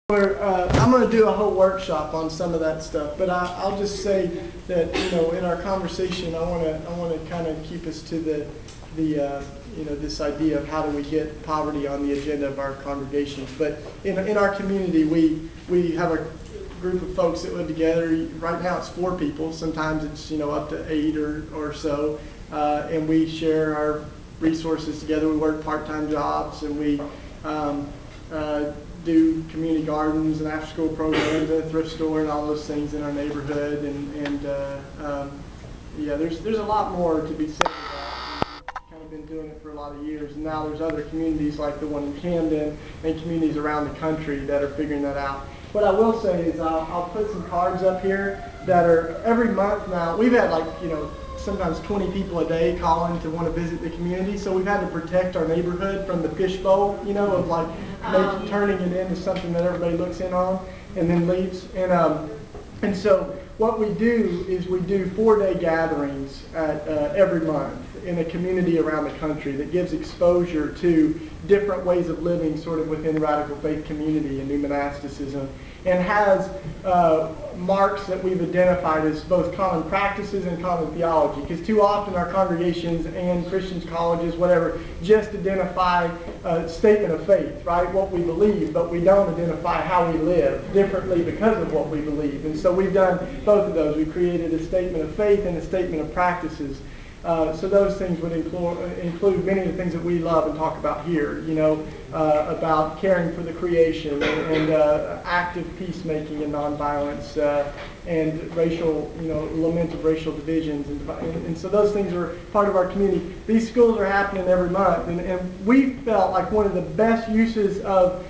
I'm going to do a whole workshop on some of that stuff, but I'll just say that in our conversation, I want to kind of keep us to the this idea of how do we get poverty on the agenda of our congregations. But in our community, we have a group of folks that live together. Right now, it's 4 people. Sometimes it's up to 8 or so, and we share our resources together. We work part-time jobs, and we do community gardens and after-school programs and a thrift store and all those things in our neighborhood. Yeah, there's a lot more to be said about that. We've kind of been doing it for a lot of years, and now there's other communities like the one in Camden and communities around the country that are figuring that out. What I will say is I'll put some cards up here that are every month now. We've had sometimes 20 people a day calling to want to visit the community, so we've had to protect our neighborhood from the fishbowl, of turning it into something that everybody looks in on and then leaves. And so what we do is we do 4-day gatherings every month in a community around the country that gives exposure to different ways of living sort of within radical faith community and new monasticism, and has marks that we've identified as both common practices and common theology. Because too often our congregations and Christian colleges, whatever, just identify a statement of faith, right? What we believe, but we don't identify how we live differently because of what we believe. And so we've done both of those. We created a statement of faith and a statement of practices. So those things would include many of the things that we love and talk about here, about caring for the creation and active peacemaking and nonviolence and racial, lament of racial divisions. And so those things are part of our community. These schools are happening every month, and we felt like one of the best uses of